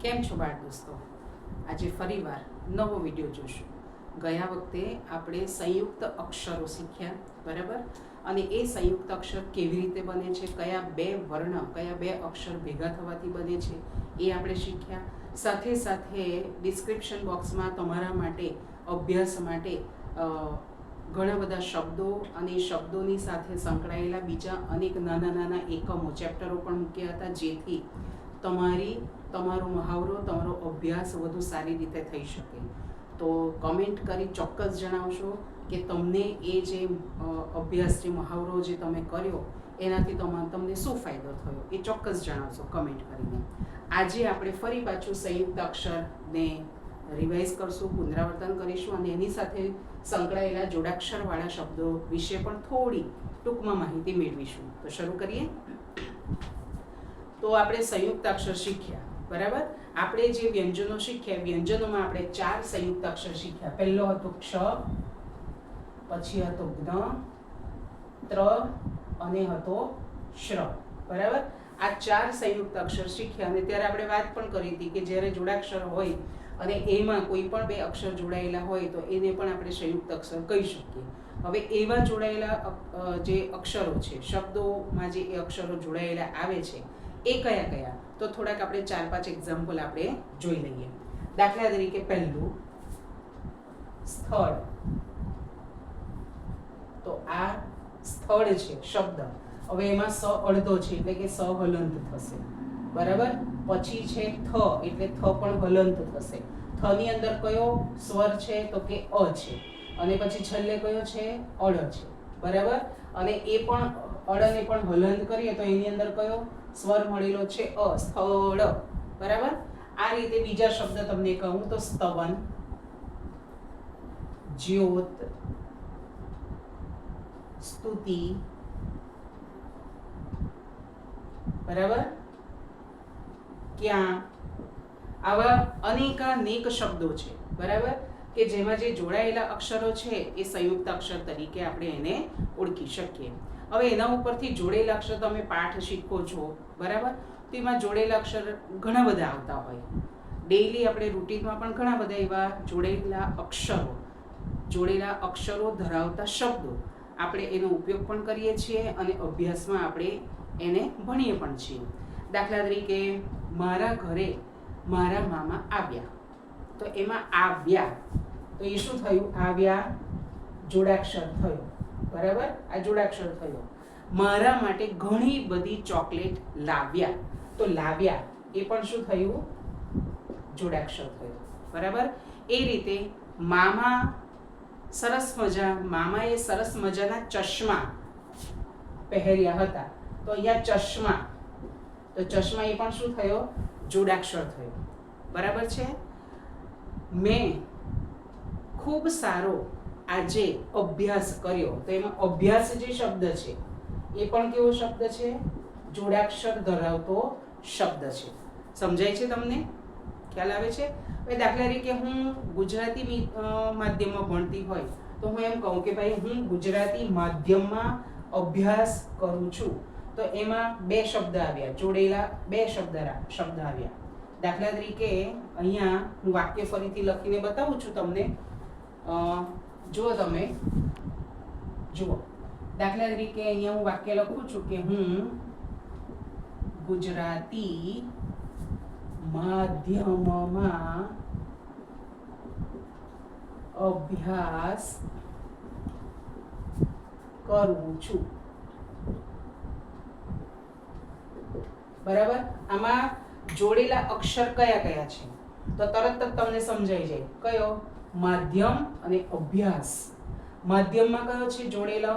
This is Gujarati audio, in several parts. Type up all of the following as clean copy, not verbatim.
કેમ છો બાળ દોસ્તો? આજે ફરીવાર નવો વિડીયો જોશું. ગયા વખતે આપણે સંયુક્ત અક્ષરો શીખ્યા, બરાબર? અને એ સંયુક્ત અક્ષર કેવી રીતે બને છે, કયા બે વર્ણ, કયા બે અક્ષર ભેગા થવાથી બને છે એ આપણે શીખ્યા. સાથે સાથે ડિસ્ક્રિપ્શન બોક્સમાં તમારા માટે અભ્યાસ માટે ઘણા બધા શબ્દો અને શબ્દોની સાથે સંકળાયેલા બીજા અનેક નાના નાના એકમો, ચેપ્ટરો પણ મૂક્યા હતા, જેથી તમારો મહાવરો, તમારો અભ્યાસ વધુ સારી રીતે થઈ શકે. તો કમેન્ટ કરી ચોક્કસ જણાવશો કે તમને એ જે અભ્યાસ, જે મહાવરો જે તમે કર્યો એનાથી તમને શું ફાયદો થયો, એ ચોક્કસ જણાવશો કમેન્ટ કરીને. આજે આપણે ફરી પાછું સંયુક્ત અક્ષરને રિવાઇઝ કરશું, પુનરાવર્તન કરીશું અને એની સાથે સંકળાયેલા જોડાક્ષરવાળા શબ્દો વિશે પણ થોડી ટૂંકમાં માહિતી મેળવીશું. તો શરૂ કરીએ. તો આપણે સંયુક્ત અક્ષર શીખ્યા, બરાબર? આપણે જે વ્યંજનો શીખ્યા, વ્યંજનોમાં આપણે 4 સંયુક્ત અક્ષર શીખ્યા. પહેલો હતો ક્ષ, પછી હતો જ્ઞ, ત્ર અને હતો શ્ર, બરાબર? આ 4 સંયુક્ત અક્ષર શીખ્યા અને ત્યારે આપણે વાત પણ કરી હતી કે જ્યારે જોડાક્ષર હોય અને એમાં કોઈ પણ બે અક્ષર જોડાયેલા હોય તો એને પણ આપણે સંયુક્ત અક્ષર કહી શકીએ. હવે એવા જોડાયેલા જે અક્ષરો છે, શબ્દોમાં જે એ અક્ષરો જોડાયેલા આવે છે એ કયા કયા, તો થોડાક આપણે 4-5 એક્ઝામ્પલ આપણે જોઈ લઈએ. દાખલા તરીકે પહેલું સ્થળ. તો આ સ્થળ છે શબ્દ. હવે એમાં સ અડધો છે એટલે કે સ હલંત થશે, બરાબર? પછી છે થ, એટલે થ પણ હલંત થશે. થ ની અંદર કયો સ્વર છે તો કે અ છે, અને પછી છેલ્લે કયો છે અડ છે, બરાબર? અને એ પણ અડને પણ હલંત કરીએ તો એની અંદર કયો સ્વર મળેલો છે અ, સ્થળ, બરાબર? આ રીતે બીજા શબ્દ તમને કહું તો સ્તવન, જ્યોત, સ્તુતિ, બરાબર? ક્યાં, આવા અનેકાનેક શબ્દો છે, બરાબર? કે જેમાં જે જોડાયેલા અક્ષરો છે એ સંયુક્ત અક્ષર તરીકે આપણે એને ઓળખી શકીએ. હવે એના ઉપરથી જોડેલા અક્ષર તમે પાઠ શીખો છો, બરાબર? તો એમાં જોડેલા અક્ષર ઘણા બધા આવતા હોય. ડેઈલી આપણે રૂટીનમાં પણ ઘણા બધા એવા જોડેલા અક્ષરો ધરાવતા શબ્દો આપણે એનો ઉપયોગ પણ કરીએ છીએ અને અભ્યાસમાં આપણે એને ભણીએ પણ છીએ. દાખલા તરીકે મારા ઘરે મારા મામા આવ્યા, તો એમાં આવ્યા, તો એ શું થયું? આવ્યા જોડાક્ષર થયો, બરાબર? આ જોડાક્ષર થયો. મારા માટે ઘણી બધી ચોકલેટ લાવ્યા, તો લાવ્યા એ પણ શું થયું? જોડાક્ષર થયો, બરાબર? એ રીતે મામાએ સરસ મજાના ચશ્મા પહેર્યા હતા, તો અહીંયા ચશ્મા, તો ચશ્મા એ પણ શું થયો? જોડાક્ષર થયો, બરાબર છે? મેં ખૂબ સારો આજે અભ્યાસ કર્યો, તો એમાં અભ્યાસ જે શબ્દ છે એ પણ કેવો શબ્દ છે? જોડાક્ષર ધરાવતો શબ્દ છે. સમજાય છે તમને? ખ્યાલ આવે છે? હવે દાખલા તરીકે હું ગુજરાતી માધ્યમમાં ભણતી હોય તો હું એમ કહું કે ભાઈ હું ગુજરાતી માધ્યમમાં અભ્યાસ કરું છું, તો એમાં બે શબ્દ આવ્યા, જોડેલા બે શબ્દ આવ્યા. દાખલા તરીકે અહીંયા હું વાક્ય ફરીથી લખીને બતાવું છું તમને. જુઓ તમે, જુઓ. દાખલા તરીકે અહીંયા હું વાક્ય લખું છું કે હું ગુજરાતી માધ્યમમાં અભ્યાસ કરું છું, બરાબર? આમાં જોડેલા અક્ષર કયા કયા છે તો તરત જ તમને સમજાઈ જાય. કયો? માધ્યમ અને અભ્યાસ. માધ્યમમાં કયો છે જોડેલો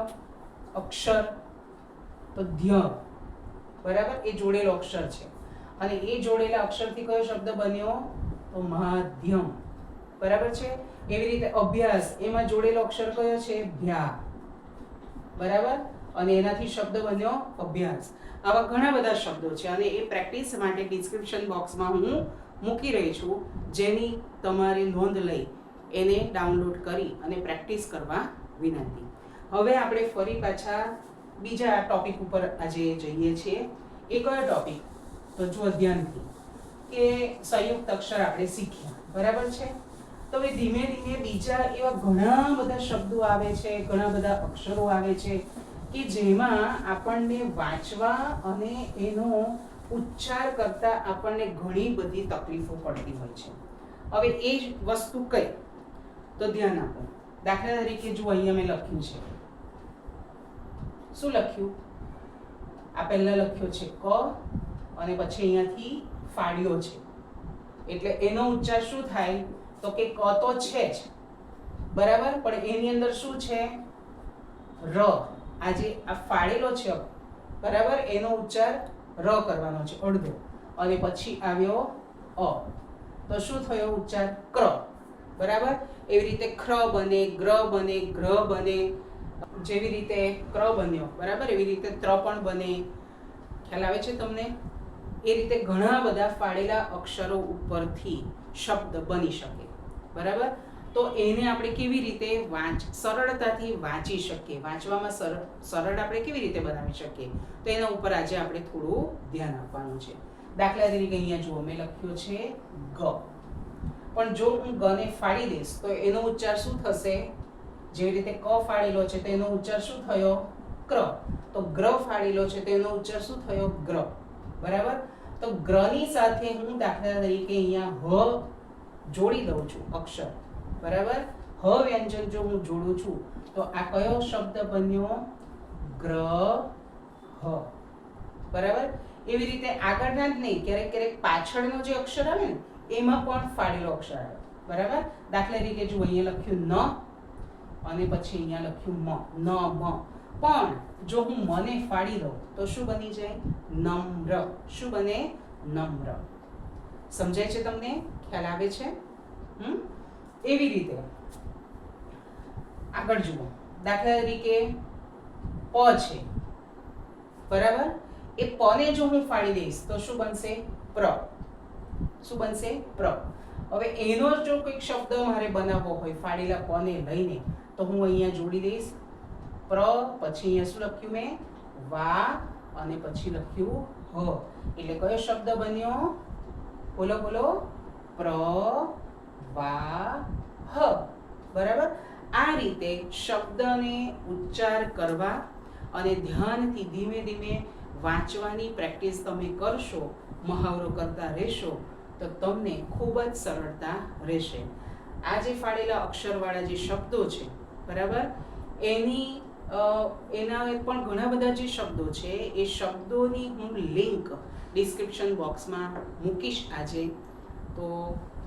અક્ષર? તો ધ્ય, બરાબર? એ જોડેલો અક્ષર છે અને એ જોડેલા અક્ષરથી કયો શબ્દ બન્યો? તો માધ્યમ, બરાબર છે? એવી રીતે અભ્યાસ, એમાં જોડેલો અક્ષર કયો છે? ભ્યા, બરાબર? અને એનાથી શબ્દ બન્યો અભ્યાસ. આવા ઘણા બધા શબ્દો છે અને એ પ્રેક્ટિસ માટે ડિસ્ક્રિપ્શન બોક્સમાં હું મૂકી રહી છું, જેની તમારે નોંધ લઈ એને ડાઉનલોડ કરી અને પ્રેક્ટિસ કરવા વિનંતી. હવે આપણે ફરી પાછા બીજા ટોપિક ઉપર આજે જઈએ છીએ. એ કયો ટોપિક? તો જો ધ્યાનથી કે સંયુક્ત અક્ષર આપણે શીખ્યા, બરાબર છે. તો હવે ધીમે ધીમે બીજા એવા ઘણા બધા શબ્દો આવે છે, ઘણા બધા અક્ષરો આવે છે કે જેમાં આપણને વાંચવા અને એનો ઉચ્ચાર કરતા આપણને ઘણી બધી તકલીફો પડતી હોય છે. હવે એ જ વસ્તુ કઈ, તો ધ્યાન આપો. દાખલા તરીકે જો અહીંયા મેં લખ્યું છે, શું લખ્યું? આ પહેલા લખ્યો છે ક અને પછી અહીંયાથી ફાડ્યો છે, એટલે એનો ઉચ્ચાર શું થાય? તો કે ક તો છે જ, બરાબર, પણ એની અંદર શું છે? ર. આજે આ ફાડેલો છે, બરાબર, એનો ઉચ્ચાર ર કરવાનો છે, અડધો, અને પછી આવ્યો અ, તો શું થયો ઉચ્ચાર? ક્ર, બરાબર. એવી રીતે ખ્ર બને, ગ્ર બને, ગ્ર બને, જેવી રીતે ક્ર બન્યો, બરાબર, એવી રીતે ત્ર પણ બને. ખ્યાલ આવે છે તમને? એ રીતે ઘણા બધા ફાડેલા અક્ષરો ઉપરથી શબ્દ બની શકે, બરાબર. તો એને આપણે કેવી રીતે સરળતાથી વાંચી શકીએ, વાંચવામાં સરળ આપણે કેવી રીતે બનાવી શકીએ, તો એના ઉપર આજે આપણે થોડું ધ્યાન આપવાનું છે. દાખલા તરીકે અહીંયા જુઓ, મેં લખ્યો છે ગ, પણ જો હું ગને ફાડી દઈશ તો એનો ઉચ્ચાર શું થશે? જેવી રીતે ક ફાડેલો છે તો એનો ઉચ્ચાર શું થયો? ક્ર. તો ગ્ર ફાડેલો છે તો એનો ઉચ્ચાર શું થયો? ગ્ર, બરાબર. તો ગ્રની સાથે હું દાખલા તરીકે અહીંયા હ જોડી દઉં છું, અક્ષર, બરાબર. હ વ્યંજન જો હું જોડું છું તો આ કયો શબ્દ બન્યો? ગ્રહ, બરાબર. એવી રીતે આગળના જ નહીં, ક્યારેક ક્યારેક પાછળનો જે અક્ષર આવે ને એમાં પણ ફાડેલો અક્ષર આવે, બરાબર. દાખલા તરીકે જો અહીંયા લખ્યું ન અને પછી અહીંયા લખ્યું મ, ન મ, પણ જો હું મને ફાડી દઉં તો શું બની જાય? નમ્ર. શું બને? નમ્ર. સમજાય છે તમને? ખ્યાલ આવે છે? એવી રીતે આગળ જુઓ. દાખલા તરીકે પ છે, બરાબર. એ પ ને જો હું ફાડી દઈશ તો શું બનશે? પ્ર. શું બનશે? પ્ર. હવે એનો જો કોઈક શબ્દ મારે બનાવવો હોય ફાડેલા પ ને લઈને, તો હું અહીંયા જોડી દઈશ પ્ર, પછી અહીંયા શું લખ્યું મેં? વા, અને પછી લખ્યું હ, એટલે કયો શબ્દ બન્યો? બોલો બોલો. પ્ર વા હ, બરાબર. આ રીતે શબ્દને ઉચ્ચાર કરવા અને ધ્યાનથી ધીમે ધીમે વાંચવાની પ્રેક્ટિસ તમે કરશો, મહાવરો કરતા રહેશો, તો તમને ખૂબ જ સરળતા રહેશે. આ જે ફાડેલા અક્ષરવાળા જે શબ્દો છે, બરાબર, એના પણ ઘણા બધા જે શબ્દો છે એ શબ્દોની હું લિંક ડિસ્ક્રિપ્શન બોક્સમાં મૂકીશ આજે. તો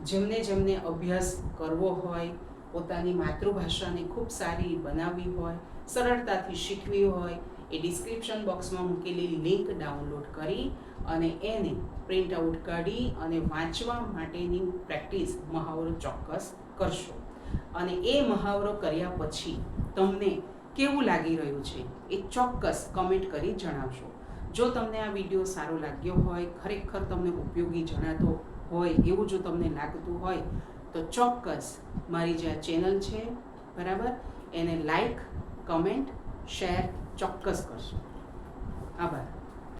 જેમને જેમને અભ્યાસ કરવો હોય, પોતાની માતૃભાષાને ખૂબ સારી બનાવવી હોય, સરળતાથી શીખવી હોય, એ ડિસ્ક્રિપ્શન બોક્સમાં મૂકેલી લિંક ડાઉનલોડ કરી અને એને પ્રિન્ટ આઉટ કાઢી અને વાંચવા માટેની પ્રેક્ટિસ, મહાવરો ચોક્કસ કરશો. અને એ મહાવરો કર્યા પછી તમને કેવું લાગી રહ્યું છે એ ચોક્કસ કમેન્ટ કરી જણાવશો. જો તમને આ વિડીયો સારો લાગ્યો હોય, ખરેખર તમને ઉપયોગી જણાતો હોય, એવું જો તમને લાગતું હોય તો ચોક્કસ મારી જે આ ચેનલ છે, બરાબર, એને લાઈક, કમેન્ટ, શેર ચોક્કસ કરશો. આભાર.